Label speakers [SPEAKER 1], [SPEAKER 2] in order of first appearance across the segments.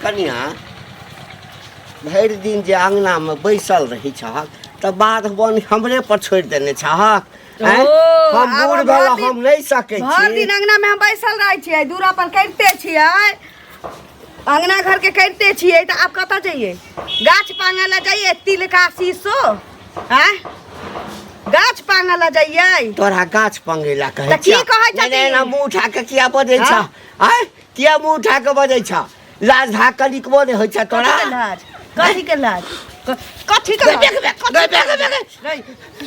[SPEAKER 1] कनिया भरि दिन जे अंगना में बैसल रही छहक त बाध बन हमरे पर छोड़ देने छहक हम बूढ़ भेला हम नहीं सके छी
[SPEAKER 2] भर दिन अंगना में हम बैसल रहे छियै दूरा पर करते छियै अंगना घर के करते छियै त आप कत जाइए गाछ पांगे ला जाइए तिल का शीशो हैं गाछ पांगे ला जाइए
[SPEAKER 1] तोरा गाछ पांगे ला कहे
[SPEAKER 2] त की कहै छ
[SPEAKER 1] नहीं ना मुंह उठा के किया बजै छ हैं किया मुंह उठा के बजै छ लाज भाग कनिकबो नहीं होय छ तोरा
[SPEAKER 2] कथी के लाज कथी के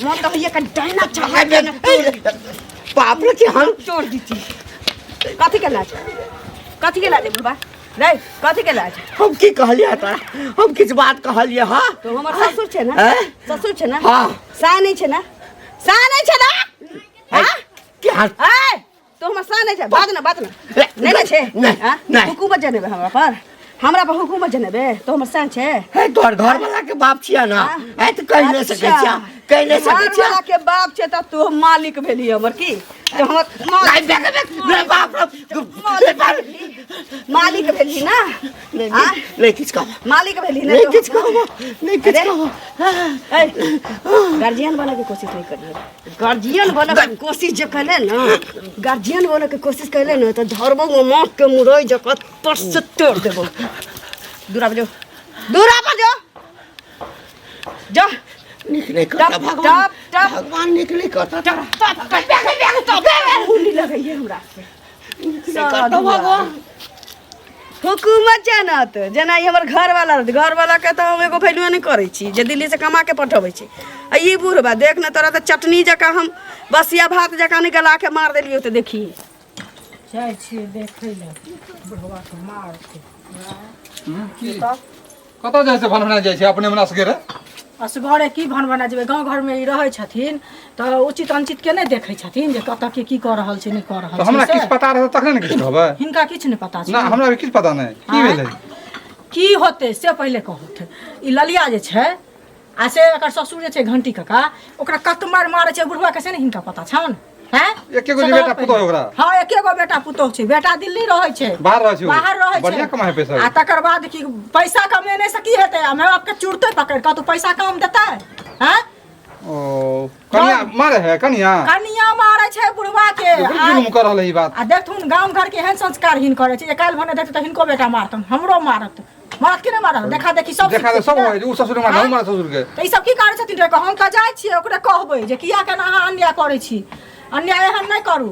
[SPEAKER 2] मन तो ये कन डायना चाहे
[SPEAKER 1] बाप रे कि हम
[SPEAKER 2] तोड़ दीती कथी के लाज बुढ़बा नहीं कथी के लाज
[SPEAKER 1] हम की कहलिए तोरा हम किछ बात कहलिए हां
[SPEAKER 2] तो हमर ससुर छे ना ससुर छे ना
[SPEAKER 1] हां
[SPEAKER 2] सा नहीं छे ना हां
[SPEAKER 1] क्या
[SPEAKER 2] ए तो हमर सा नहीं छे बात ना नहीं छे
[SPEAKER 1] नहीं
[SPEAKER 2] हुकूमत जनेबे हमरा पर हुकूमत जनेबे तो हमर सान छे
[SPEAKER 1] है तोर घर वाला के बाप छिया ना है त कह नहीं सके छिया
[SPEAKER 2] घर वाला के बाप छे त तू मालिक भेली हमर की तो हमर
[SPEAKER 1] बाप
[SPEAKER 2] मालिक भेली ना
[SPEAKER 1] नहीं किछ कहो
[SPEAKER 2] मालिक भेली ना
[SPEAKER 1] नहीं किछ कहो
[SPEAKER 2] गार्जियन बने के कोशिश नहीं करिए गार्जियन बने के कोशिश जे कले ना गार्जियन बने के कोशिश कले ना त धरबो में मां के मुरई जक पर से तोड़ देबो दूरा पर जा
[SPEAKER 1] निकले कता भगवान निकले कता
[SPEAKER 2] हुंडी लगाइए हमरा
[SPEAKER 1] कता भगवान
[SPEAKER 2] हुकूमत जानत जेना हमर घर वाला के तो हम एगो वैल्यू नहीं करे छी जे दिल्ली से कमा के पठबै छी आ ई बूढ़बा देख न तोरा त चटनी जका हम बसिया भात जका निकला के मार देलियो त देखी
[SPEAKER 3] जाय छी देखै ले बुढ़वा के मार के
[SPEAKER 4] कत जाय से भन जाय छै अपने मना सके रे
[SPEAKER 3] असगरे की भन बना जेबे गांव घर में ई रहै छथिन त उचित अनुचित के नहीं देखै छथिन जे कत के की कर रहल छै नहीं कर रहल छै
[SPEAKER 4] हमरा किछ पता रहत तखने न किछ कहबै
[SPEAKER 3] हिनका किछ नहीं पता छै
[SPEAKER 4] ना हमरा भी किछ पता नहीं की भेलै
[SPEAKER 3] की होते से पहले कहत ई ललिया जे छै आ से एकर ससुर जे छै घंटी काका ओकरा कत मारे छै बुढ़वा के से नहीं हिनका पता छन हैं
[SPEAKER 4] एकेगो बेटा पुतोह ओकरा
[SPEAKER 3] हां एकेगो बेटा पुतोह छै बेटा दिल्ली रहै छै
[SPEAKER 4] बाहर रहै छै
[SPEAKER 3] बढ़िया
[SPEAKER 4] कमाए पैसा
[SPEAKER 3] आ तकर बाद की पैसा कमेने से की हेतै मैं आपके चुड़ते पकड़ का तो पैसा कम देतै हैं
[SPEAKER 4] ओ कनिया मारे है कनिया
[SPEAKER 3] मारे छै बुढ़वा के
[SPEAKER 4] जुलुम कर रहल ई बात
[SPEAKER 3] आ देखथुन गांव घर के एहन संस्कार हिन करे छै काल भने देते त हिनको बेटा मारतन हमरो मारत कि नहीं मारत देखा सब
[SPEAKER 4] होय उ ससुर मार हम ससुर के
[SPEAKER 3] त ई सब की करे छथिन रे हम त जाय छी ओकरे कहबै जे किया केना अहाँ अन्याय करे छी अन्याय हम नहीं करू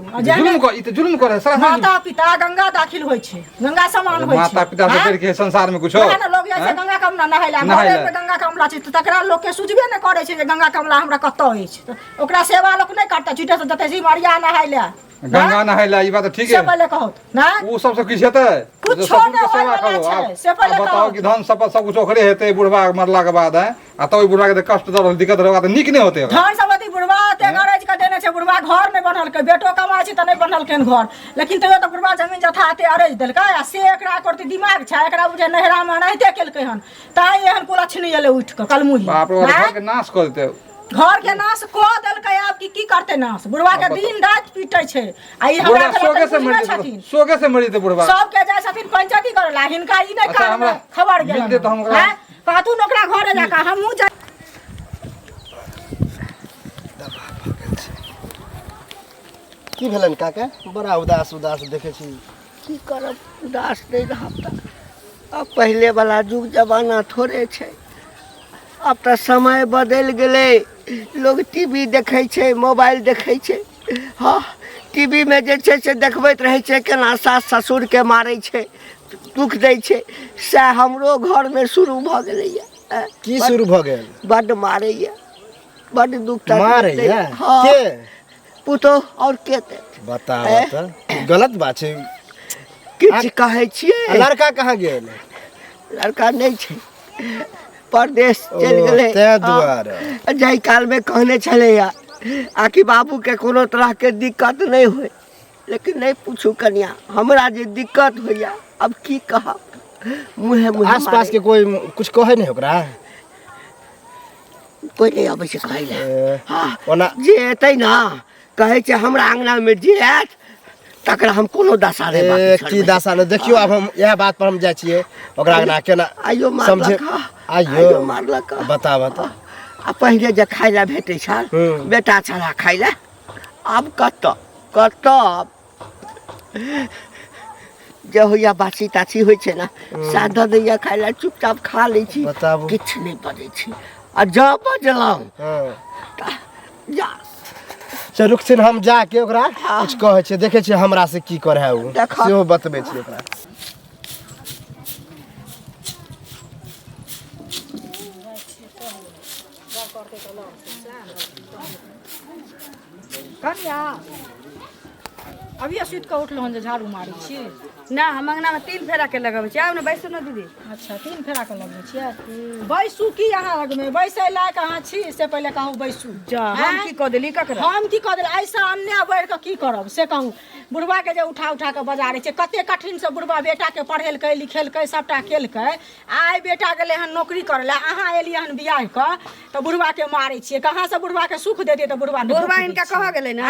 [SPEAKER 4] जुलुम करे
[SPEAKER 3] माता पिता गंगा दाखिल होय छै गंगा समान होय छै
[SPEAKER 4] माता पिता से बढ़ के संसार में कुछ हो
[SPEAKER 3] ना लोग जैसे गंगा कमला नहाइला घरे पे गंगा कमला छै तकरा लोग के सुझबे नहीं करे छै जे गंगा कमला हमरा कत होय छै ओकरा सेवा लोग नहीं करता चुटे से देते मारिया नहाइला
[SPEAKER 4] गंगा नहाइला ई बात ठीक है
[SPEAKER 3] से पहले कहत ना
[SPEAKER 4] उ सब से किछ हेतै
[SPEAKER 3] कुछ नहीं सेवा करो से पहले
[SPEAKER 4] बताओ कि धन सब सब कुछ ओकरे हेतै बुढ़वा मरला के बाद है आ तो बुढ़वा के कष्ट दर दिक्कत रहबा त निक नहीं होतै
[SPEAKER 3] धन सम्पत्ति बुढ़वा ते गरज के देने छै बुढ़वा घर नहीं बनल के बेटो कमाय छै त नहीं बनल केन घर लेकिन तैयो त बुढ़वा जमीन जथा आते अरज देलकै आ से एकरा करते दिमाग छै एकरा बुझे नहरा में रहते केलकै हन ताई एहन कुलछनी एले उठ के कलमुही
[SPEAKER 4] बाप रे घर के नाश कर देते
[SPEAKER 3] घर के नाश को देलकै आब की करते नाश बुढ़वा के दिन रात पीटै छै आ ई हमरा
[SPEAKER 4] सोगे से मरि दे बुढ़वा
[SPEAKER 3] सब के जाय छथिन पंचायती करला हिनका ई नहीं कर खबर गेल
[SPEAKER 4] दे त हम
[SPEAKER 3] कहतु नोकरा घरे जाका हमहु जा
[SPEAKER 1] की भेलन काका बड़ा उदास देखे छी की करब उदास नहीं रहब अब पहले वाला जुग जमाना थोड़े छै अब तो समय बदल गेले लोग टीवी देखे छै मोबाइल देखे छै हाँ टीवी में जे छै से देखबैत रहे छै केना सास ससुर के मारे छै दुख दै छै से हमरो घर में शुरू भ गेलै
[SPEAKER 5] की शुरू भ गेल
[SPEAKER 1] बड मारे बड दुख
[SPEAKER 5] मारे
[SPEAKER 1] हाँ
[SPEAKER 5] के
[SPEAKER 1] पुतो और के
[SPEAKER 5] बताओ त गलत बात छै
[SPEAKER 1] किछ कहै छियै
[SPEAKER 5] लड़का कहाँ गेल
[SPEAKER 1] लड़का नहीं छै परदेश चल गेले
[SPEAKER 5] ते दुआरे
[SPEAKER 1] जाई काल में कहने चले आकि बाबू के कोनो तरह के दिक्कत नहीं होय लेकिन नहीं पूछू कन्या हमरा जे दिक्कत होया अब की कहा मुहे
[SPEAKER 5] आस पास के कोई कुछ कहे नहीं ओकरा
[SPEAKER 1] कोई नहीं आबै छै कहै ले हां ओना जे एतै ना कहै छै हमरा अंगना में जे आत तकरा हम कोनो दशा रे
[SPEAKER 5] ए की दशा ने देखियो अब हम यह बात पर हम जाय छियै ओकरा ना केना
[SPEAKER 1] आइयो
[SPEAKER 5] समझे
[SPEAKER 1] मारलक
[SPEAKER 5] आइयो
[SPEAKER 1] मारलक
[SPEAKER 5] बता बता
[SPEAKER 1] आ पहिले जे खाइ लए भेटै छल बेटा छड़ा खाइ लए आब कतऽ जे होइया बासी तासी होइ छै ने सादा दैया खाइ लए चुपचाप खा लै छी
[SPEAKER 5] बताबू।
[SPEAKER 1] किछु नहि बजै छी आ जब बजलहुँ जा
[SPEAKER 5] चल रुक छिन हम जाके ओकरा कुछ कहै छै देखे छियै हमरा से की करे है उ
[SPEAKER 1] देखा।
[SPEAKER 5] सेहो बतबै छी ओकरा
[SPEAKER 3] कन्या अभी सुति कऽ उठलहुँ हन जे झाड़ू मारै छी।
[SPEAKER 2] ना हम अंगना में 3 फेरा के लगबै छी। आब ने बैसू ने दीदी।
[SPEAKER 3] अच्छा 3 फेरा के लगबै छियै। बैसू की अहाँ लगमे बैसै लायक अहाँ छी से पहिले कहू बैसू।
[SPEAKER 2] हम की कऽ देली ककरा?
[SPEAKER 3] हम की कऽ देली ऐसा अन्याय बढ़ि कऽ की करब से कहू। बुढ़वा के जे उठा के बजारै छै कते कठिन से बुढ़वा बेटा के पढ़ेलकै लिखेलकै सबटा केलकै आइ बेटा गेलै हन नौकरी करे ला अहाँ एलियै हन बियाह कऽ तऽ बुढ़वा के मारै छियै। कहाँ से बुढ़वा के सुख देते तऽ बुढ़वा
[SPEAKER 2] हिनका कह गेलै ना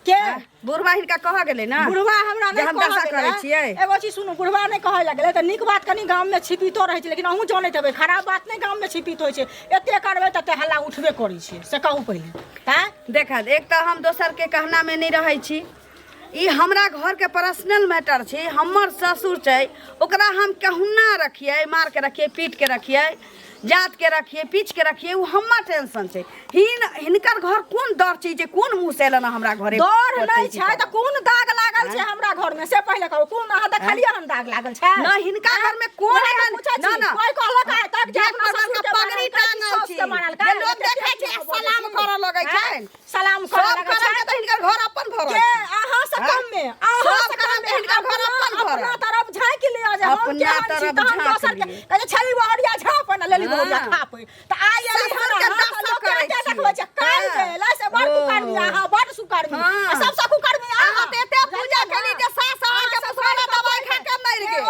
[SPEAKER 3] के
[SPEAKER 2] बुढ़वा हिनका कह गेलै ना
[SPEAKER 3] बुढ़वा हमरा
[SPEAKER 2] जे हम दशा करै छियै।
[SPEAKER 3] एगो चीज सुनू बुढ़वा नहीं कहै लगलै तऽ नीक बात कनी गाम में छिपितो रहै छै लेकिन अहूँ जानैत हेबै खराब बात नहीं गाम में छिपित होइ छै। एते करबै तते हल्ला उठबे करै छै से कहू पहिले।
[SPEAKER 2] देखा एक तो हम दोसर के कहना में नहीं रहै छी। ई हमरा घर के पर्सनल मैटर छै। हमर ससुर छै ओकरा हम केहुना रखिए मार के रखिए पीट के रखिए जात के रखिए पीछ के रखिए उ हमर टेंशन छै। हिनकर घर कोन दर छै जे कोन मुंह से एलन हमरा घरे
[SPEAKER 3] दर नहीं छै त कोन दाग लागल छै हमरा घर में से पहिले कहू कोन अहाँ देखलियै हन दाग लागल छै
[SPEAKER 2] ना हिनका घर में कोन एहन
[SPEAKER 3] ना ना कोई कहलक है तक
[SPEAKER 2] जे अपना ससुर के पगड़ी टांगल छी जे लोग देखै छै सलाम करऽ लगै छै
[SPEAKER 3] सलाम
[SPEAKER 2] सब
[SPEAKER 3] करऽ
[SPEAKER 2] करे के त हिनकर घर अपन घर
[SPEAKER 3] के अहाँ से कम में अहाँ से कम में
[SPEAKER 2] हिनकर घर अपन घर
[SPEAKER 3] अपना तरफ झाँक लिया जे हम
[SPEAKER 2] अपना
[SPEAKER 3] के
[SPEAKER 2] तरफ
[SPEAKER 3] तरफ
[SPEAKER 2] झाँक
[SPEAKER 3] दोसर के
[SPEAKER 2] लिए।
[SPEAKER 3] कहे छली बहरिया झाँप न लेली बहरिया खाप त आइ एली
[SPEAKER 2] ससुर के दशा करै छी।
[SPEAKER 3] देखबै छै काल जे लसे बड़ कुकर्मी अहाँ बड़ सुकर्मी सब सब कुकर्मी
[SPEAKER 2] अहाँ त एते पूजा केली जे सास अहाँ के ससुराल दवाई खा के मरि गेल।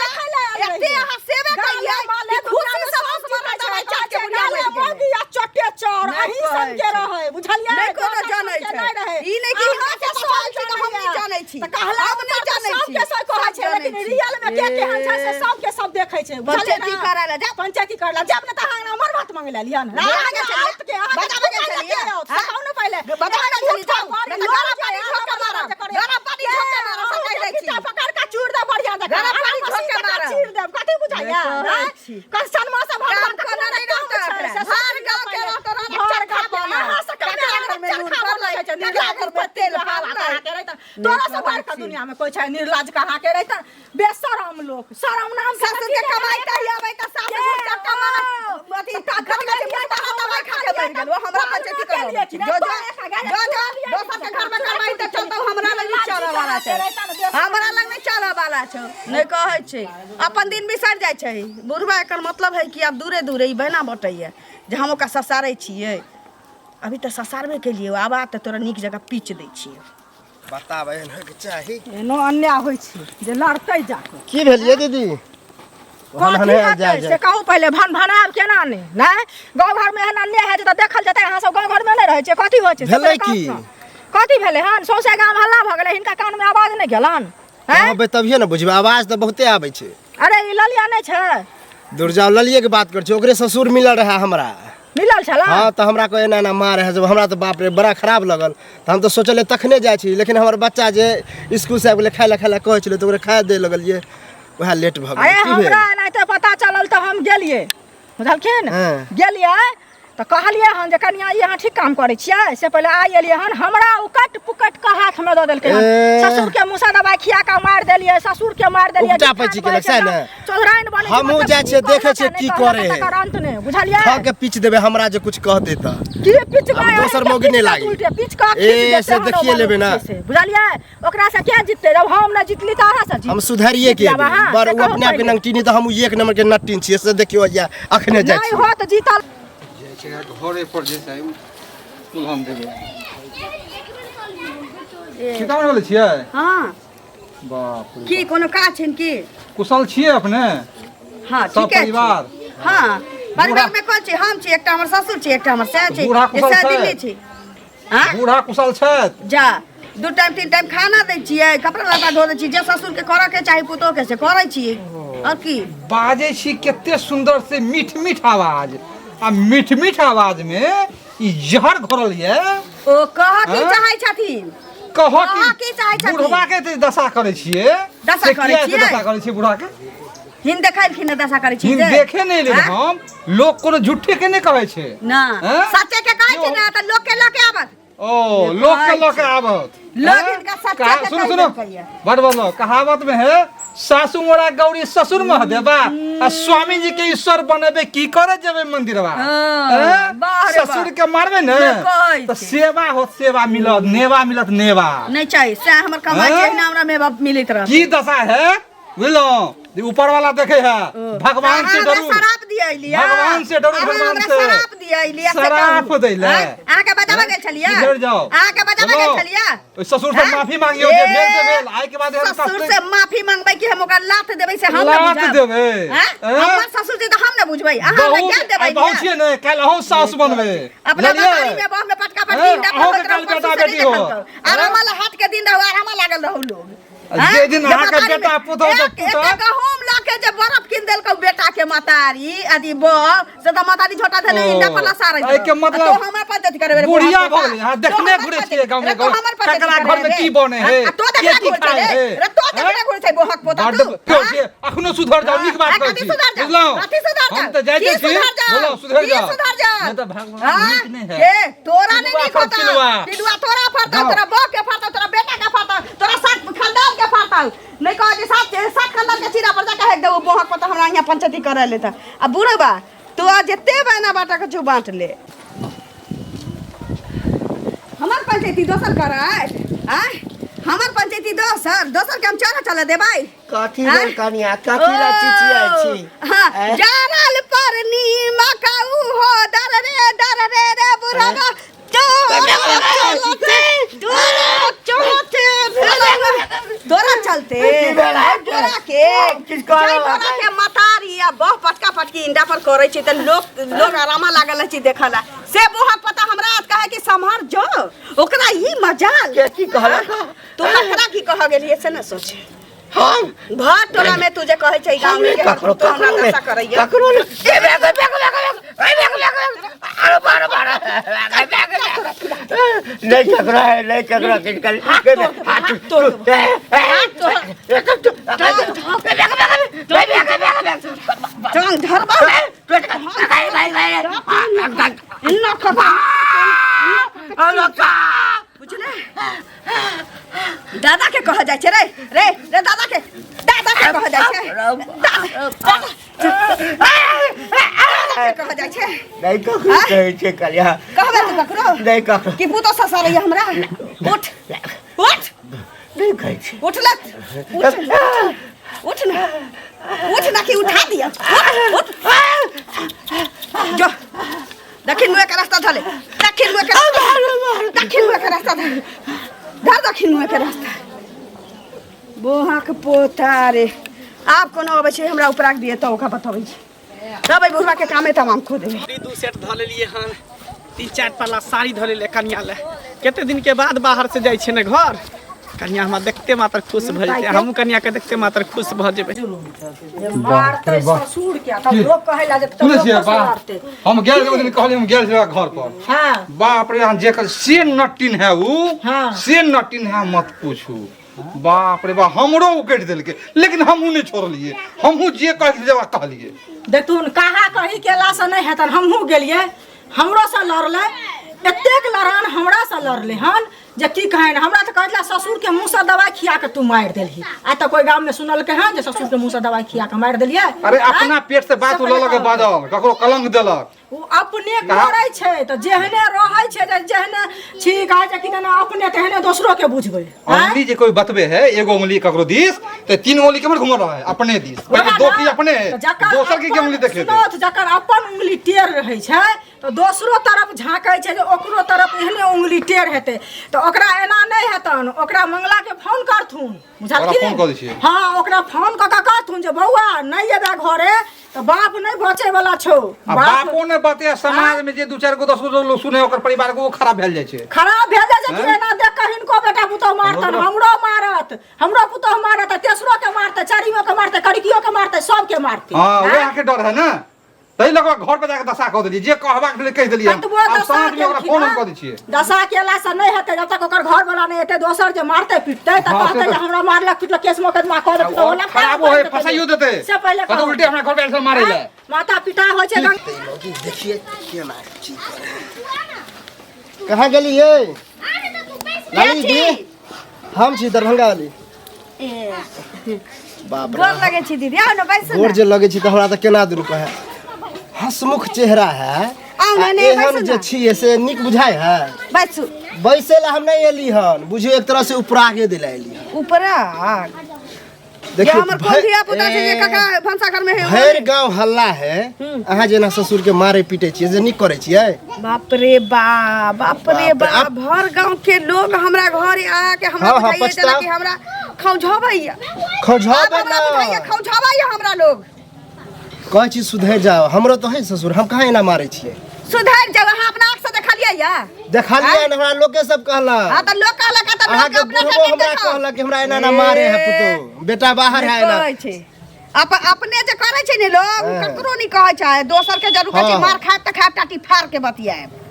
[SPEAKER 3] देखै ले
[SPEAKER 2] एते अहाँ सेवे करियै कि खुशी से ससुराल दवाई खा के बुढ़िया मरि गेल।
[SPEAKER 3] मोगी आ चटे चोर
[SPEAKER 2] नहीं
[SPEAKER 3] अहीं सब के
[SPEAKER 2] कहै
[SPEAKER 3] रहै बुझलियै
[SPEAKER 2] नहीं कोनो जानै छै। ई नहीं कि
[SPEAKER 3] अहाँ
[SPEAKER 2] अहाँ के सवाल छै त हम नहीं जानै छी।
[SPEAKER 3] त कहला
[SPEAKER 2] हम नहीं जानै छी।
[SPEAKER 3] सबके सब कहै छै लेकिन रियल में के केहन छै से सबके सब देखै छै
[SPEAKER 2] पंचायती करै ला जा
[SPEAKER 3] पंचायती कर ला जब न त अहाँ हमर बात मांगे ला लिया ना
[SPEAKER 2] आगे चलिए बता के चलिए
[SPEAKER 3] कहू न पहिले
[SPEAKER 2] बता के चलिए जाओ नहीं गरम पानी ठोक के मारो गरम पानी ठोक के मारो से कह दै छी
[SPEAKER 3] पकड़ के चूर दे बढ़िया दे
[SPEAKER 2] गरम पानी ठोक के मारो
[SPEAKER 3] चीर दे कथि बुझाइया कस सनमा से भर
[SPEAKER 2] काम करना नहीं रहता हर गांव के रहता रहता चरखा बना घर में लूट कर ले छै निर्लाज पर तेल फालता
[SPEAKER 3] तोरा से बड़ का दुनिया में कोई छै निर्लाज कहाँ के रहता बेशरम लोग शरम नाम
[SPEAKER 2] ससुर के कमाई कही आबै त सास के कमा अथी घर में से मुंह बना दवाई खा के मर गेल। वो हमरा पंचायती करो जो दोसर के घर में कमाई त चलतो हमरा लग नहीं चले वाला छै। हमरा लग नहीं चले वाला छै नहीं कहै छै अपन दिन बिसर जाय छै। बुढ़वा एकर मतलब है कि अब दूरे दूरे ई बहना बटैया जे हम ओकरा ससारै छियै। अभी त ससारबे के लिए आब त तोरा नीक जगह पीच दै छियै।
[SPEAKER 5] बताबै एहन के चाही
[SPEAKER 3] एनो अन्याय होइ छै जे लड़तै जाके
[SPEAKER 5] की भेलिए दीदी
[SPEAKER 3] कथी हेतै से कहू पहिले भन भनाब केना नहीं गाँव घर में एहन अन्याय है त देखल जेतै अहाँ सब गाँव घर में नहीं रहै छै कथी होइ छै से
[SPEAKER 5] भेलै
[SPEAKER 3] कहू
[SPEAKER 5] की?
[SPEAKER 3] ने। कथी भेलै हन सौसे गाँव हल्ला भ गेलै हिनका कान में आवाज नहीं गेलन हैं
[SPEAKER 5] कहबै तभिए ने बुझबै आवाज तऽ बहुते आबै छै।
[SPEAKER 3] अरे ई ललिया नहीं छै
[SPEAKER 5] दुर्जा ललिए के बात कर छै ओकरे ससुर मिलल रहे हमरा।
[SPEAKER 3] मिलल छला
[SPEAKER 5] हाँ तो हमरा को एना एना मार है जब हमरा तो बाप रे बड़ा खराब लगल तो हम तो सोचले तखने जाइ छी लेकिन हमर बच्चा जे स्कूल से आबि गेलै खाय लए कहै छलै तो ओकरे खाय दे लगलिए वएह लेट भऽ
[SPEAKER 3] अरे
[SPEAKER 5] गेलै की भेल
[SPEAKER 3] हमरा एनाहिते पता चलल तऽ हम गेलियै बुझलखिन
[SPEAKER 5] हाँ।
[SPEAKER 3] गेलियै तऽ कहलियै हन जे कनिया ई अहाँ ठीक काम करै छियै से पहिले आइ एलियै हन हमरा उकट पुकट के हाथ में दऽ देलकै हन ससुर के मुसा दबाई खिया के मार देलियै ससुर के मार देलियै
[SPEAKER 5] उपटा पैची केलक सैह ने
[SPEAKER 3] चौधराइन बनै
[SPEAKER 5] हमहूँ जाइ छियै देखै छियै की करे है।
[SPEAKER 3] अंत ने बुझलियै
[SPEAKER 5] खा के पीच देबै हमरा जे कुछ कह देता
[SPEAKER 3] की पिच
[SPEAKER 5] हम दोसर मौगी नहीं लागी।
[SPEAKER 3] उल्टे पिच का
[SPEAKER 5] ए, से देखिए लेबै ना।
[SPEAKER 3] बुझलियै ओकरा से क्या जीतते जब हम ना जीतली त अहाँ से जीत
[SPEAKER 5] हम सुधारिए के
[SPEAKER 3] जीतिया बा, हाँ,
[SPEAKER 5] बर
[SPEAKER 3] से
[SPEAKER 5] वो
[SPEAKER 3] कहू
[SPEAKER 5] अपने आप के
[SPEAKER 3] पहिले।
[SPEAKER 5] नंगटीनी तो हम एक नंबर के नट्टीन छियै से देखियो या अखने जाइ
[SPEAKER 3] नहीं
[SPEAKER 5] छी
[SPEAKER 3] हो त जीतल
[SPEAKER 4] घरे पर जे छै कुल हम देबै सीतामढ़ी वाले छियै
[SPEAKER 2] हां
[SPEAKER 4] बाप रे
[SPEAKER 2] की कोनो काज छै की
[SPEAKER 4] कुशल छियै अपने
[SPEAKER 2] हां
[SPEAKER 4] सब
[SPEAKER 2] ठीक है
[SPEAKER 4] परिवार
[SPEAKER 2] हां परिवार में कोन छै हम छी एकटा हमर ससुर छी एकटा हमर सैह छी
[SPEAKER 4] बूढ़ा कुशल
[SPEAKER 2] सैह
[SPEAKER 4] छै?
[SPEAKER 2] दिल्ली छी हां
[SPEAKER 4] बूढ़ा कुशल छथि
[SPEAKER 2] जा दू टाइम 3 टाइम खाना दै छियै कपड़ा लत्ता धो दै छियै जे ससुर के करऽ के चाही पुतोह के से करै छियै और की
[SPEAKER 4] बाजे छी केते सुंदर से मीठ मीठ आवाज आ मीठ मीठ आवाज में ई जहर घोरल ये
[SPEAKER 2] ओ कह की चाहै छथिन
[SPEAKER 4] कह
[SPEAKER 2] की चाहै छथिन
[SPEAKER 4] बुढ़वा के ते दशा करे छियै
[SPEAKER 2] दशा करै छियै
[SPEAKER 4] दशा करे छियै बुढ़वा के
[SPEAKER 2] हिन देखाइ खिन दशा करै छियै
[SPEAKER 4] हिन देखे नहीं ले हम लोग कोनो झूठे के नहीं कहै छै
[SPEAKER 2] ना
[SPEAKER 4] हैं?
[SPEAKER 2] सच्चे के कहै छी ना त लोग के आबत
[SPEAKER 4] ओ लोग के आवत
[SPEAKER 2] लोग इनका सच्चा के
[SPEAKER 4] सुनो सुनो बड़ बोलो कहावत में है सासू मोरा गौरी ससुर मह देबा आ स्वामी जी के ईश्वर बनेबे की करे जेबे मंदिरवा ससुर के मारबे न तो सेवा हो सेवा मिलत नेवा
[SPEAKER 2] नहीं चाहिए से हमर कमाई छै ना हमरा में मिलित रह
[SPEAKER 4] की दशा है बुझलो ऊपर वाला देखे है भगवान से डरू
[SPEAKER 2] शराब दिया लिया
[SPEAKER 4] भगवान से डरू भगवान से
[SPEAKER 2] शराब दिया लिया
[SPEAKER 4] शराब दैले
[SPEAKER 2] आ के बजावा गेल छलिया
[SPEAKER 4] इधर जाओ
[SPEAKER 2] आ के बजावा गेल छलिया
[SPEAKER 4] ससुर से माफी मांगियो जे भेल से भेल आइ के बाद
[SPEAKER 2] ससुर से माफी मांगबै कि हम ओकर लात देबै से हम न
[SPEAKER 4] लात देबै
[SPEAKER 2] हमर ससुर जी त हम न बुझबै अहाँ न ज्ञान देबै
[SPEAKER 4] बहुत छियै ने काल अहूँ सास बनबै
[SPEAKER 2] अपना बारी में बाह में पटका पटकी
[SPEAKER 4] अहूँ के काल बेटा बेटी हो
[SPEAKER 2] आराम हाथ के दिन रहू आराम लागल रहू लोग
[SPEAKER 4] जे दिन अहाँ के बेटा पुतौ त पुतौ
[SPEAKER 2] गहूम लाके जे बरफ किन देलकौ बेटा के मतारी आदि ब से त मतारी छोटा धने इंडा पर लसा रही
[SPEAKER 4] एके मतलब
[SPEAKER 2] तो हमरा पद्धति करबे
[SPEAKER 4] बुढ़िया भ गेलै हां देखने घुरे छियै गांव में ककरा घर में की बने है
[SPEAKER 2] तो
[SPEAKER 4] के की खाए है
[SPEAKER 2] रे तो देखने घुरे छै बोहक पोता तू
[SPEAKER 4] अखनो सुधर जाओ नीक बात कर छी बुझलो हम त जाइते छी बोलो सुधर जाओ नहीं त भगवान नीक नहीं है
[SPEAKER 2] ए तोरा नहीं नीक होता पिलुआ तोरा फरता तोरा बा के फरता तोरा बेटा के फरता तोरा साथ खानदान के फरता नहीं कह जे साथ खानदान के चीरा पर जा कहे दे बोहक पोता हमरा यहां पंचायती करे लेता अब बुढ़बा तू जते बहना बाटा के बांट ले हमार पंचायती दोसर कराय आय हमार पंचायती दोसर के हम चला देबै
[SPEAKER 1] कथी रे कनिया कथी रे चिचिया छी
[SPEAKER 2] हां जानल पर नीमा काऊ हो डर रे बुढ़बा तोरा चलते तोरा के मतारी या बह पटका पटकी इंडा पर करे छी त लोग आरामा लागल छी देखला से बोहक पता हमरा कहे कि संभार जो ओकरा ई मजाल
[SPEAKER 1] के की कहला
[SPEAKER 2] तू हमरा की कह गेलिए से न सोच
[SPEAKER 1] हम
[SPEAKER 2] भात टोला में तुझे कहे छै गांव में
[SPEAKER 1] ककरो
[SPEAKER 2] हमरा दशा करैया
[SPEAKER 1] ककरो नहीं चकरा किनकल
[SPEAKER 2] चल धरबा बुझले दादा के कह जाय छै रे दादा के कह जाय छै कह जाय छै
[SPEAKER 1] नहीं ककरो कहै छै कलिया
[SPEAKER 2] कहबे तू ककरो
[SPEAKER 1] नहीं ककरो
[SPEAKER 2] कि पुतो ससुर है हमरा उठ
[SPEAKER 1] नहीं कहै छै
[SPEAKER 2] उठ ना कि उठा दिया उठ जो दक्षिण मुँह का रास्ता धले दक्षिण मुँह का रास्ता धर दक्षिण मुँह का रास्ता बोहक पोता रे आप कोनो अबै छै हमरा उपराक दिए तो ओका बताबै छै तब बुढ़वा के कामे तमाम खो देबे
[SPEAKER 6] 2 सेट ध लेलिए हन 3-4 पाला साड़ी ध लेले कन्या ले केते दिन के बाद बाहर से जाय छै ने घर कन्या हमरा देखते मात्र खुश भ जेते हमहू कन्या के देखते मात्र खुश भ जेबे
[SPEAKER 3] मारते ससुर के तब लोग कहेला जे
[SPEAKER 4] सुनै छियै बात हम गेल दिन कहलिए हम गेल छला घर पर
[SPEAKER 3] हां
[SPEAKER 4] बाप रे हम जेकर से नटिन है उ
[SPEAKER 3] हाँ।
[SPEAKER 4] से नटिन है मत पूछू बाप रे बा हमरो उकेट देलके लेकिन हमहू नहीं छोड़लिए हमहू जे कहलिए
[SPEAKER 3] देखथुन कहा कही केला से नहीं हेतन हमहू गेलिए हमरो से लड़ले एतेक लड़ान हमरा से लड़ले हन जे की कहन हमरा त कहला ससुर के मुंह से दवाई खिया के तू मार देलही आ त कोई गांव में सुनल के हन जे ससुर के मुंह से दवाई खिया के मार देलिए
[SPEAKER 4] अरे अपना पेट से बात ल लगे बाजल ककरो कलंक देलक
[SPEAKER 3] वो अपने करे छै त जेहने रहै छै जेहने छी कहे छै कि ना अपने तेहने दोसरो के बुझबै
[SPEAKER 4] अंगली जे कोई बतबे है एगो उंगली ककरो दिस ते 3 उंगली केमर घुम रहा है अपने दिस पहले दो की अपने दोसर की उंगली देखे
[SPEAKER 3] सुनत जकर अपन उंगली टेढ़ रहै छै तो दोसरो तरफ झांकै छै जे ओकरो तरफ एहने उंगली टेढ़ हेतै तो ओकरा एना नहीं हेतन ओकरा मंगला के फोन करथुन बुझलखिन
[SPEAKER 4] फोन कर दै छियै
[SPEAKER 3] हां ओकरा फोन क कहथुन जे बौआ नहीं एबा घरे तो बाप नहीं बचे वाला छौ
[SPEAKER 4] बापो ने ने बातें समाज में जे 2-4 गो 10 गो लोग सुने ओकर परिवार को वो खराब भेल जाय छै।
[SPEAKER 3] खराब भेल जाय छै कि ना देख के हिनको बेटा पुतौ मारतन, हमरो पुतौ मारत, तेसरो के मारते, चारियो के मारते, कड़कियो के मारते, सब के मारते।
[SPEAKER 4] हां वह के डर है ना, तई लगवा घर पे जाके दशा कह देलिए, जे कहबाक भेल कह देलिए। अब साँझ में ओकरा फोन कर दै छियै।
[SPEAKER 3] दशा केला से नहीं हेतै, जब तक ओकर घर वाला नहीं हेतै, दोसर जे मारते पीटते त कहतै जे हमरा मारलक पीटलक, केस मुकदमा कर देतै, ओला
[SPEAKER 4] खराब होय, फसाइयो देतै।
[SPEAKER 3] से पहले
[SPEAKER 4] तो उल्टे हमरा घर पे ऐसे मारे ले।
[SPEAKER 3] माता पिता होय छै गंग।
[SPEAKER 1] देखिए केना चीज करे। कहाँ गेलिए लाली जी? हम छी दरभंगा वाली। बाप रे,
[SPEAKER 2] गोर लगे छी दीदी, आओ ना बैसो
[SPEAKER 1] गोर
[SPEAKER 2] ना।
[SPEAKER 1] जे लगे छी त हमरा त केना दुरुप है। हसमुख चेहरा है,
[SPEAKER 2] आओ ना, नहीं
[SPEAKER 1] एहन
[SPEAKER 2] बैसो
[SPEAKER 1] जे
[SPEAKER 2] ना।
[SPEAKER 1] छी से निक बुझाय है।
[SPEAKER 2] बैसो
[SPEAKER 1] बैसे ला हम नहीं एली हन, बुझियो एक तरह से उपरागे दिला एली हन।
[SPEAKER 2] ऊपरा। ये
[SPEAKER 1] देखियो
[SPEAKER 2] हमर कोन धिया पुता छै जे काका भंसा घर में है।
[SPEAKER 1] भैर गांव हल्ला है, अहाँ जेना ससुर के मारे पीटे छियै जे निक करे छियै।
[SPEAKER 2] बाप रे बाप, बाप रे
[SPEAKER 1] बाप रे,
[SPEAKER 2] बाप, भर गांव के लोग हमरा घरे आ के हमरा
[SPEAKER 1] हाँ, हाँ,
[SPEAKER 2] बताइए
[SPEAKER 1] पछतावा।
[SPEAKER 2] देला कि हमरा खौझावैया।
[SPEAKER 1] खौझाबे ना,
[SPEAKER 2] खौझावैया हमरा लोग।
[SPEAKER 1] कहै छी सुधर जाओ, हमरो तो है ससुर, हम कहाँ एना मारे छियै।
[SPEAKER 2] सुधर जब अहाँ अपना आँख से देखलियै या।
[SPEAKER 1] देखा लिया हमरा लोग के सब कहला।
[SPEAKER 2] हां त लोग कहला का त
[SPEAKER 1] अहाँ
[SPEAKER 2] लोग
[SPEAKER 1] के
[SPEAKER 2] अपना
[SPEAKER 1] बुढ़बो
[SPEAKER 2] से
[SPEAKER 1] हमरा
[SPEAKER 2] देखा।
[SPEAKER 1] कहला कि हमरा एना ना मारे है पुतो, बेटा बाहर है ना।
[SPEAKER 2] कहै छै अपने जे करे छै ने लोग ककरो नहीं कहै छै, दोसर के जरूर कहै छै
[SPEAKER 1] हाँ।
[SPEAKER 2] मार खाब त खाब टाटी फाड़ के बतियाए।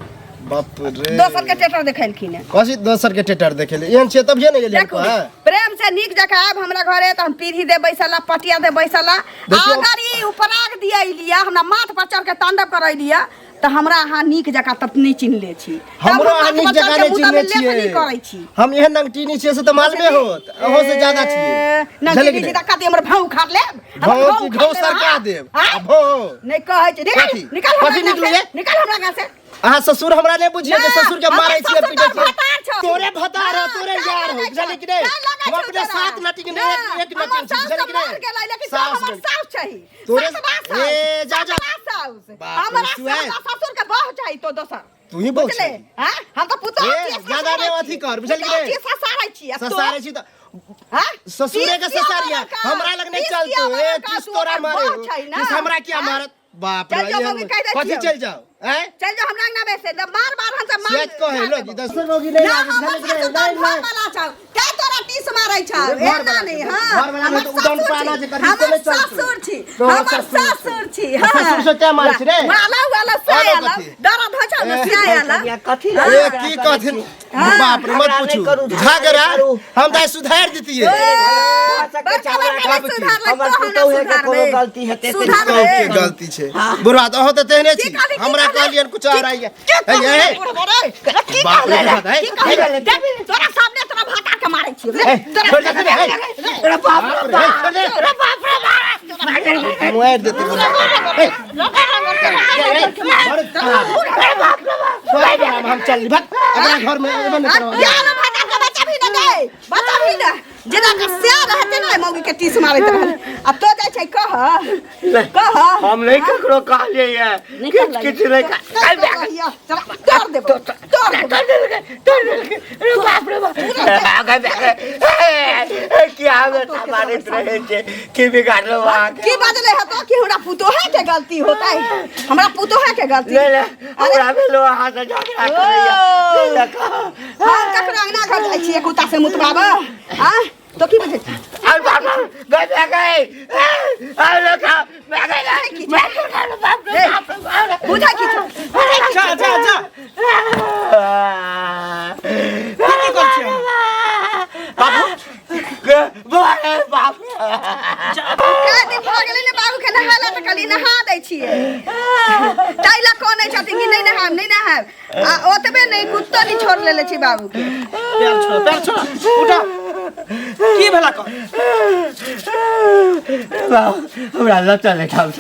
[SPEAKER 1] बाप रे,
[SPEAKER 2] दोसर के टेटर देखलखिन है।
[SPEAKER 1] कसी दोसर के टेटर देखेले एहन छै तब जे नहीं गेलियै
[SPEAKER 2] देखू
[SPEAKER 1] हमको।
[SPEAKER 2] प्रेम से नीक जका आब हमरा घरे त हम पीढ़ी दे बैसला, पटिया दे बैसला।
[SPEAKER 1] देखियौ।
[SPEAKER 2] अगर ई उपराग दिया लिया, हमरा माथ पर चढ़ के तांडव करೈ लिया त हमरा अहाँ नीक जका तपनी चिन्हले छी।
[SPEAKER 1] हमरो अहाँ नीक जगह नहीं चिन्हले
[SPEAKER 2] नहीं करै छी।
[SPEAKER 1] छियै। हम एहन नंगटी नहीं छियै से त मालूमे होत, अहो से ज्यादा छियै।
[SPEAKER 2] नंगी जी त कते हमर भाव खाट ले।
[SPEAKER 1] भाव की घौ सरका देब। भो
[SPEAKER 2] नहीं कहै छै निकाल
[SPEAKER 1] कथी?
[SPEAKER 2] निकाल
[SPEAKER 1] कथी
[SPEAKER 2] हमरा
[SPEAKER 1] निकलू
[SPEAKER 2] गाँव
[SPEAKER 1] ये?
[SPEAKER 2] से, निकाल हमरा गाँव से।
[SPEAKER 1] अहाँ ससुर हमरा नहीं बुझिए कि
[SPEAKER 2] ना,
[SPEAKER 1] ससुर के
[SPEAKER 2] हमर
[SPEAKER 1] मारे छियै
[SPEAKER 2] ससुर
[SPEAKER 1] पीटे
[SPEAKER 2] तो
[SPEAKER 1] छियै।
[SPEAKER 2] भतार छौ।
[SPEAKER 1] तोरे भतार हो,
[SPEAKER 2] हाँ,
[SPEAKER 1] तोरे
[SPEAKER 2] क्या
[SPEAKER 1] यार हो,
[SPEAKER 2] लगे
[SPEAKER 1] बुझली कि
[SPEAKER 2] छौ?
[SPEAKER 1] नहीं?
[SPEAKER 2] क्या लगे
[SPEAKER 1] हम
[SPEAKER 2] छौ
[SPEAKER 1] अपने
[SPEAKER 2] तोरा?
[SPEAKER 1] साथ नटी के
[SPEAKER 2] ना,
[SPEAKER 1] एक
[SPEAKER 2] हमर
[SPEAKER 1] नटी
[SPEAKER 2] सास
[SPEAKER 1] बुझली
[SPEAKER 2] तो
[SPEAKER 1] कि
[SPEAKER 2] मार
[SPEAKER 1] नहीं?
[SPEAKER 2] गेलै, लेकिन
[SPEAKER 1] सास
[SPEAKER 2] हमर
[SPEAKER 1] गेल।
[SPEAKER 2] सास चाही।
[SPEAKER 1] तोरे
[SPEAKER 2] सास बा सास।
[SPEAKER 1] ए जा जा
[SPEAKER 2] सास सास।
[SPEAKER 1] बाप रे,
[SPEAKER 2] हमरा
[SPEAKER 1] सुआइ।
[SPEAKER 2] ससुर के बह चाही तो दोसर।
[SPEAKER 1] तू ही बोल
[SPEAKER 2] बुझले? हां हम त पुतो
[SPEAKER 1] ए, ज्यादा नहीं अथी कर, बुझल कि नहीं?
[SPEAKER 2] ससारै छी।
[SPEAKER 1] ससारे छी त
[SPEAKER 2] हां
[SPEAKER 1] ससुरे के ससारिया हमरा लग नहीं चलतो। ए किस तोरा मारे हो, किस हमरा क्या मारत। बाप रे,
[SPEAKER 2] चल जाओ, मम्मी कह देती
[SPEAKER 1] कथी
[SPEAKER 2] हो।
[SPEAKER 1] चल जाओ हैं?
[SPEAKER 2] चल जो हमरा अंगना में से मार मार हम से मार।
[SPEAKER 1] सेट कहे लो कि 10 रोगी नहीं
[SPEAKER 2] ना
[SPEAKER 1] आवे,
[SPEAKER 2] हमर
[SPEAKER 1] बुझल कि नहीं?
[SPEAKER 2] ससुर
[SPEAKER 1] नहीं
[SPEAKER 2] घर
[SPEAKER 1] नहीं
[SPEAKER 2] वाला छौ। क्या तोरा टीस मारै छौ?
[SPEAKER 1] घर
[SPEAKER 2] एना
[SPEAKER 1] वाला
[SPEAKER 2] नहीं
[SPEAKER 1] छै,
[SPEAKER 2] हां।
[SPEAKER 1] घर वाला में तो उदम पाना जे करी से
[SPEAKER 2] हमर
[SPEAKER 1] नहीं चलतो।
[SPEAKER 2] ससुर छी।
[SPEAKER 1] तोहर
[SPEAKER 2] हमर ससुर छी। हां
[SPEAKER 1] ससुर से क्या मारै छी रे?
[SPEAKER 2] वाला वाला से
[SPEAKER 1] वाला
[SPEAKER 2] आला।
[SPEAKER 1] कथी?
[SPEAKER 2] दर्द हो छौ न से आला।
[SPEAKER 1] कथी ए की कथी? बाप रे मत पूछू, झगड़ा हम दाई सुधार देतिए।
[SPEAKER 2] हमर पुतौ है के कोनो गलती हेते
[SPEAKER 1] कौ के गलती छै बुढ़वा तो त तेहने छी। हमरा कहलियन कुछ और आई है। बाप रे बात है।
[SPEAKER 2] तोरा सामने तोरा भाता के मारै छी।
[SPEAKER 1] छोड़ दे रे।
[SPEAKER 2] तोरा बाप रे बाप। तोरा बाप रे बाप।
[SPEAKER 1] मुआर देते हम चल भाग अपना घर में एबे नहीं करवा।
[SPEAKER 2] यार भाता के बच्चा भी न दे, बच्चा भी न जेना के से रहते न मौगी के टीस मारैत रहल। अब तो जाय छै कह
[SPEAKER 7] हम नहीं ककरो कहलिए ये किछ किछ नहीं काल
[SPEAKER 2] तोड़ देबो
[SPEAKER 7] रे बाप रे बाप क्या हमारे रहे छे की बिगाड़लो वहां
[SPEAKER 2] की बाजले है तो कि हमरा पुतोहे के गलती होता है। हमरा पुतोहे के गलती।
[SPEAKER 7] ले हमरा भेलो वहां से झगड़ा करैया
[SPEAKER 2] हम ककरा अंगना घर जाय छी कुत्ता से मुतबाबा। हां तो की बजे
[SPEAKER 7] और बाप गए और लोग बाप रे
[SPEAKER 2] बुझा की
[SPEAKER 6] जा जा जा की कर छी
[SPEAKER 7] बाप
[SPEAKER 2] का दिन भ गेलै ने बाबू के नहाला त कली नहा दै छियै। ताइला कोन छथिन कि नहीं नहाब आ ओतबे नहीं कुत्तो नहीं छोड़ लेले छी बाबू के।
[SPEAKER 6] पैर छोड़ उठा की भेला कर
[SPEAKER 7] हमरा लता लेखाव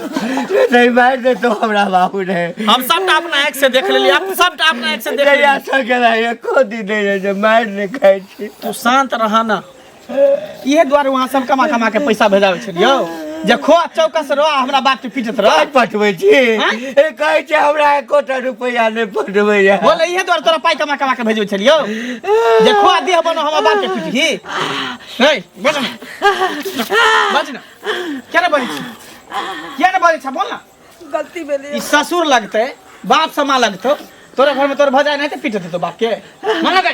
[SPEAKER 7] नहीं मार दे तो हमरा बाबू ने
[SPEAKER 6] हम सबटा अपना आँख से देख लेली। आप सबटा अपना आँख से देख लेली।
[SPEAKER 7] ऐसा केला ये को दिन नहीं जे मार ने खाइ छी
[SPEAKER 6] तू शांत रह ना। इहे द्वारे वहां सब कमा कमा के पैसा भेजावे छलियो जे खो चौकस रह हमरा बाप के पीटत रह।
[SPEAKER 7] आज पटबै छी ए कहै छै हमरा 1 कोटा रुपया ने पटबै या
[SPEAKER 6] बोले इहे द्वारे तोरा पाई कमा कमा के भेजबै छलियो जे खो देह बनो हमरा बाप के पीटही। हे बोल ना बाज ना क्या ना बोलै छी बोल ना।
[SPEAKER 2] गलती भेलै।
[SPEAKER 6] ई ससुर लगते बाप समा लगतो तोरे घर में तोर भजाए नहीं तो पीटे तो बाप के मन लगा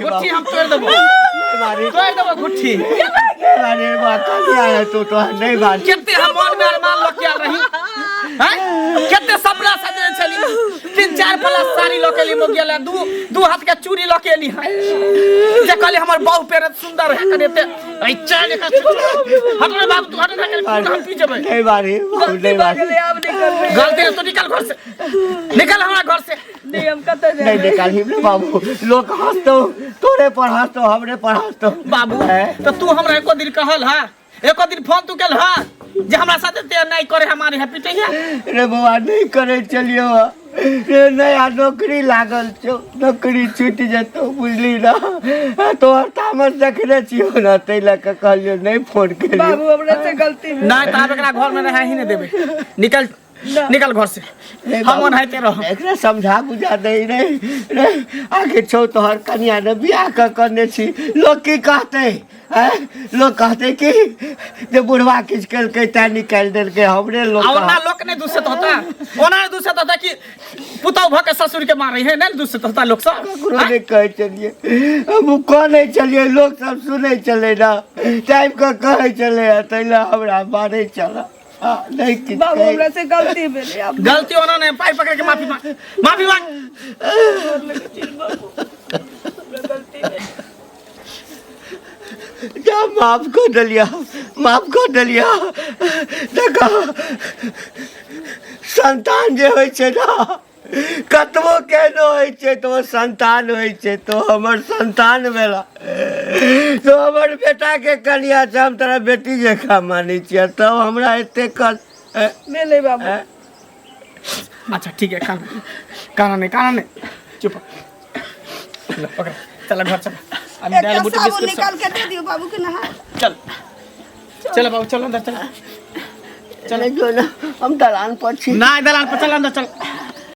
[SPEAKER 6] गुट्ठी हम तोड़ देबो गुट्ठी
[SPEAKER 7] अरे बात क्या है तो नहीं बात
[SPEAKER 6] कितने हम मन में अरमान लकिया रही हैं कितने सपना सजे चली 3-4 पला साड़ी लकेली मो गेला दू हाथ के चूड़ी लकेली है जे कहले हमर बहु पेर सुंदर है कनेते ऐ चल का हटरे बाबू तू हट हम पी जबे
[SPEAKER 7] नहीं बारी नहीं बारी
[SPEAKER 6] गलती है तो निकल घर से निकल हमारा घर से
[SPEAKER 3] नहीं हम कते
[SPEAKER 7] नहीं निकाल ही बाबू लोग हंसतो तोरे पर हंसतो हमरे पर हंसतो
[SPEAKER 6] बाबू तो तू हमरा एको दिन कहल हा एको दिन फोन तू केल हा जे हमरा साथे ते नहीं करे हमारे है पिटैया
[SPEAKER 7] रे बाबा नहीं करे चलियो रे नया नौकरी लागल छो नौकरी छूट जतो बुझली ना तो तामस देखने छियो ना तैला के कहलियो नहीं फोन केलियो
[SPEAKER 3] बाबू हमरा से गलती
[SPEAKER 6] नहीं ताब एकरा घर में रह ही नहीं देबे निकल निकल घर से हम है तेरो
[SPEAKER 7] एकरा समझा बुझा दे रे रे आगे छो तोहर कन्या ने बियाह करने छी लोग की कहते हैं लोग कहते कि जे बुढ़वा किस के ता निकाल देल के हमरे लोग
[SPEAKER 6] ओना लोक ने दूसरे होता ओना दूसरे होता कि पुतौ भ के ससुर के मारे है नहीं दूसरे होता लोग सब
[SPEAKER 7] गुरु ने कहे चलिए हम कौन चलिए लोग सब सुने चले ना टाइम का कहे चले तैला हमरा मारे चला नहीं कि
[SPEAKER 3] बाबू हमरा से गलती भेले अब
[SPEAKER 6] गलती होना नहीं पाई पकड़ के माफी मांग
[SPEAKER 7] जा माफ कर दिया देखो संतान जे होय छे ना कतबो केनो होय छे तो संतान होय छे तो हमर संतान भेला तो हमर बेटा के कन्या से हम तोरा बेटी जका मानी छियै तो हमरा एते कर
[SPEAKER 3] मेले बाबू
[SPEAKER 6] अच्छा ठीक है काना नहीं चुप लो पकड़ चल घर चल अब डाल बूटी बिस्कुट
[SPEAKER 2] निकाल के दे दियो बाबू के नहा
[SPEAKER 6] चल चल बाबू चल अंदर चल
[SPEAKER 1] चले जो ना हम दलान पर छी
[SPEAKER 6] ना दलान पर चल अंदर चल